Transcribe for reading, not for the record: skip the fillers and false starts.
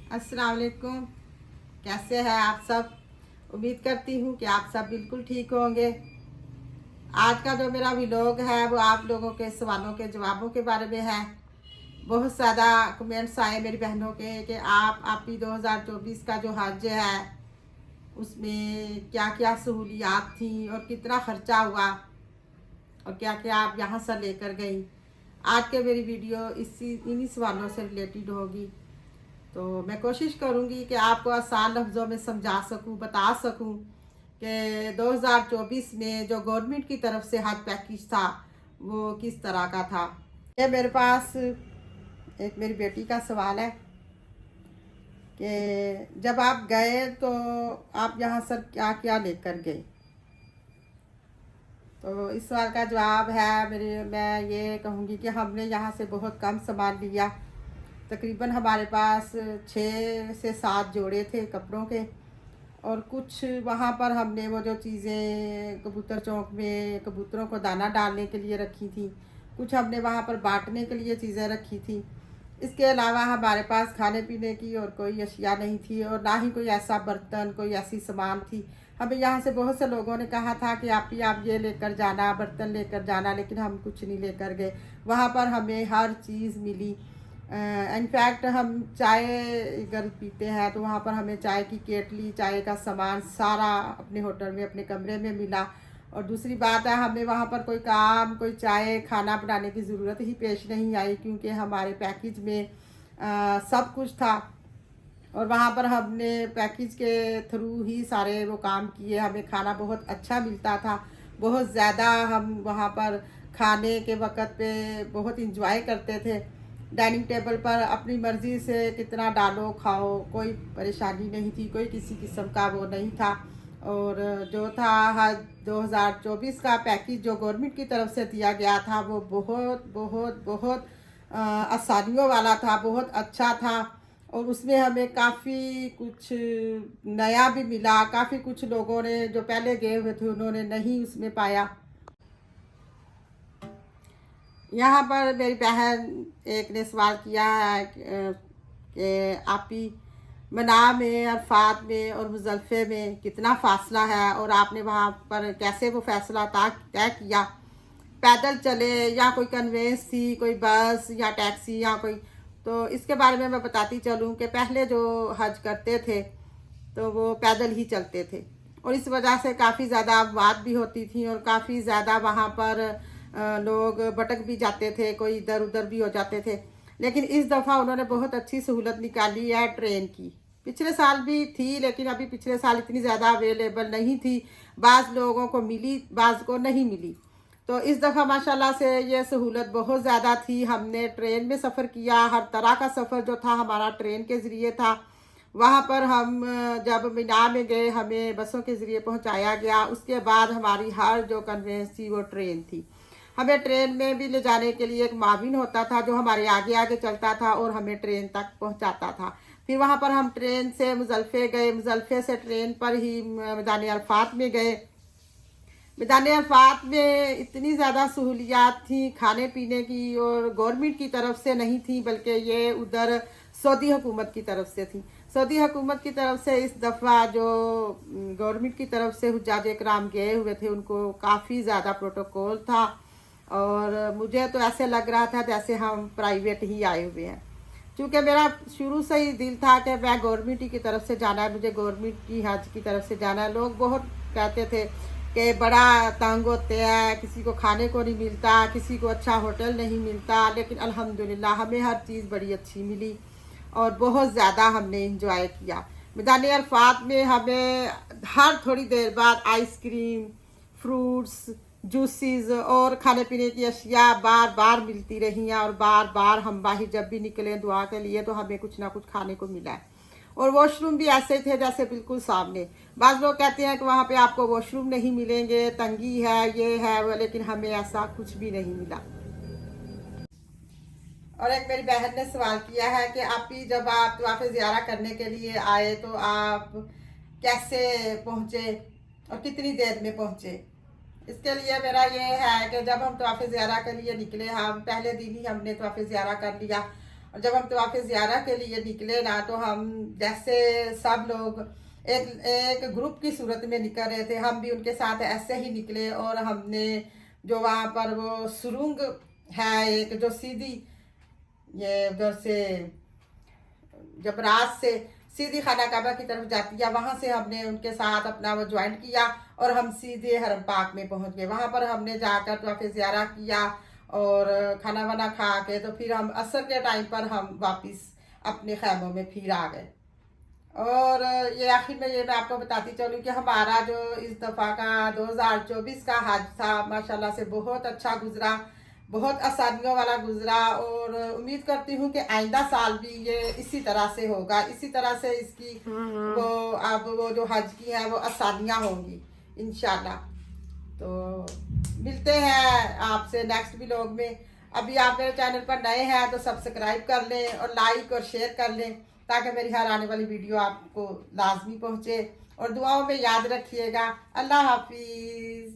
अस्सलाम वालेकुम। कैसे हैं आप सब? उम्मीद करती हूँ कि आप सब बिल्कुल ठीक होंगे। आज का जो मेरा व्लॉग है वो आप लोगों के सवालों के जवाबों के बारे में है। बहुत ज़्यादा कमेंट्स आए मेरी बहनों के कि आप ही 2024 का जो हज है उसमें क्या क्या सहूलियात थी और कितना ख़र्चा हुआ और क्या क्या आप यहाँ से लेकर गई। आज के मेरी वीडियो इन्हीं सवालों से रिलेटेड होगी। तो मैं कोशिश करूंगी कि आपको आसान लफ्ज़ों में समझा सकूं, बता सकूं कि 2024 में जो गवर्नमेंट की तरफ से हज पैकेज था वो किस तरह का था। ये मेरे पास एक मेरी बेटी का सवाल है कि जब आप गए तो आप यहाँ सर क्या क्या लेकर गए। तो इस सवाल का जवाब है मैं ये कहूँगी कि हमने यहाँ से बहुत कम सामान लिया। तकरीबन हमारे पास 6 से 7 जोड़े थे कपड़ों के, और कुछ वहाँ पर हमने वो जो चीज़ें कबूतर चौक में कबूतरों को दाना डालने के लिए रखी थी, कुछ हमने वहाँ पर बांटने के लिए चीज़ें रखी थी। इसके अलावा हमारे पास खाने पीने की और कोई अशिया नहीं थी, और ना ही कोई ऐसा बर्तन, कोई ऐसी सामान थी। हमें यहाँ से बहुत से लोगों ने कहा था कि आप ये लेकर जाना, बर्तन लेकर जाना, लेकिन हम कुछ नहीं लेकर गए। वहाँ पर हमें हर चीज़ मिली। इनफैक्ट हम चाय अगर पीते हैं तो वहाँ पर हमें चाय की केटली, चाय का सामान सारा अपने होटल में, अपने कमरे में मिला। और दूसरी बात है, हमें वहाँ पर कोई चाय खाना बनाने की ज़रूरत ही पेश नहीं आई, क्योंकि हमारे पैकेज में सब कुछ था। और वहाँ पर हमने पैकेज के थ्रू ही सारे वो काम किए। हमें खाना बहुत अच्छा मिलता था, बहुत ज़्यादा हम वहाँ पर खाने के वक़्त पे बहुत इंजॉय करते थे। डाइनिंग टेबल पर अपनी मर्ज़ी से कितना डालो खाओ, कोई परेशानी नहीं थी, कोई किसी किस्म का वो नहीं था। और जो था हज 2024 का पैकेज जो गवर्नमेंट की तरफ से दिया गया था वो बहुत बहुत बहुत आसानियों वाला था, बहुत अच्छा था। और उसमें हमें काफ़ी कुछ नया भी मिला। काफ़ी कुछ लोगों ने जो पहले गए हुए थे उन्होंने नहीं उसमें पाया। यहाँ पर मेरी बहन एक ने सवाल किया है कि आप ही मना में, अरफात में और मुज़दलिफ़े में कितना फ़ासला है, और आपने वहाँ पर कैसे वो फ़ैसला तय किया, पैदल चले या कोई कन्वेंस थी, कोई बस या टैक्सी या कोई। तो इसके बारे में मैं बताती चलूँ कि पहले जो हज करते थे तो वो पैदल ही चलते थे, और इस वजह से काफ़ी ज़्यादा अफवाह भी होती थी और काफ़ी ज़्यादा वहाँ पर लोग भटक भी जाते थे, कोई इधर उधर भी हो जाते थे। लेकिन इस दफ़ा उन्होंने बहुत अच्छी सहूलत निकाली है ट्रेन की। पिछले साल भी थी, लेकिन अभी पिछले साल इतनी ज़्यादा अवेलेबल नहीं थी। बाज़ लोगों को मिली, बाज़ को नहीं मिली। तो इस दफ़ा माशाल्लाह से ये सहूलत बहुत ज़्यादा थी। हमने ट्रेन में सफ़र किया, हर तरह का सफ़र जो था हमारा ट्रेन के ज़रिए था। वहाँ पर हम जब मीना में गए हमें बसों के ज़रिए पहुँचाया गया। उसके बाद हमारी हर जो कन्वेंस थी वो ट्रेन थी। हमें ट्रेन में भी ले जाने के लिए एक माविन होता था जो हमारे आगे आगे चलता था और हमें ट्रेन तक पहुँचाता था। फिर वहाँ पर हम ट्रेन से मुज़दलिफ़े गए, मुज़दलिफ़े से ट्रेन पर ही मैदान अरफात में गए। मैदान अरफात में इतनी ज़्यादा सहूलियात थी खाने पीने की, और गवर्नमेंट की तरफ से नहीं थी बल्कि ये उधर सऊदी हुकूमत की तरफ से थी। सऊदी हुकूमत की तरफ से इस दफ़ा जो गवर्नमेंट की तरफ से हुज्जाज इकराम गए हुए थे उनको काफ़ी ज़्यादा प्रोटोकॉल था, और मुझे तो ऐसे लग रहा था जैसे हम प्राइवेट ही आए हुए हैं। क्योंकि मेरा शुरू से ही दिल था कि मैं गवर्नमेंट की तरफ से जाना है, मुझे गवर्नमेंट की हज की तरफ से जाना है। लोग बहुत कहते थे कि बड़ा तंग होते हैं, किसी को खाने को नहीं मिलता, किसी को अच्छा होटल नहीं मिलता, लेकिन अल्हम्दुलिल्लाह हमें हर चीज़ बड़ी अच्छी मिली और बहुत ज़्यादा हमने इंजॉय किया। मैदान अरफात में हमें हर थोड़ी देर बाद आइसक्रीम, फ्रूट्स, जूसेस और खाने पीने की अशिया बार बार मिलती रही हैं, और बार बार हम बाहर जब भी निकले दुआ के लिए तो हमें कुछ ना कुछ खाने को मिला है। और वॉशरूम भी ऐसे थे जैसे बिल्कुल सामने। बाज़ लोग कहते हैं कि वहाँ पे आपको वॉशरूम नहीं मिलेंगे, तंगी है, ये है वो, लेकिन हमें ऐसा कुछ भी नहीं मिला। और एक मेरी बहन ने सवाल किया है कि आप ही जब आप तवाफ़ ज़ियारा करने के लिए आए तो आप कैसे पहुँचे और कितनी देर में पहुँचे। इसके लिए मेरा ये है कि जब हम तवाफ़ ज़ियारा के लिए निकले, हम पहले दिन ही हमने तवाफ़ ज़ियारा कर लिया, और जब हम तवाफ़ ज़ियारा के लिए निकले ना, तो हम जैसे सब लोग एक एक ग्रुप की सूरत में निकल रहे थे, हम भी उनके साथ ऐसे ही निकले। और हमने जो वहाँ पर वो सुरुंग है एक, जो सीधी ये उधर से जब रात से सीधी खाना काबा की तरफ जाती है, वहाँ से हमने उनके साथ अपना वो ज्वाइन किया और हम सीधे हरम पाक में पहुँच गए। वहाँ पर हमने जाकर तवाफ़ ज़ियारा किया और खाना वाना खा के तो फिर हम असर के टाइम पर हम वापस अपने खैमों में फिर आ गए। और ये आखिर में ये मैं आपको बताती चलूँ कि हमारा जो इस दफ़ा का 2024 का हज था, माशाल्लाह से बहुत अच्छा गुजरा, बहुत आसानियों वाला गुजरा। और उम्मीद करती हूँ कि आइंदा साल भी ये इसी तरह से होगा, इसी तरह से इसकी वो अब वो जो हज की है वो आसानियाँ होंगी इंशाल्लाह। तो मिलते हैं आपसे नेक्स्ट व्लॉग में। अभी आप मेरे चैनल पर नए हैं तो सब्सक्राइब कर लें और लाइक और शेयर कर लें, ताकि मेरी हर आने वाली वीडियो आपको लाजमी पहुँचे। और दुआओं में याद रखिएगा। अल्लाह हाफिज़।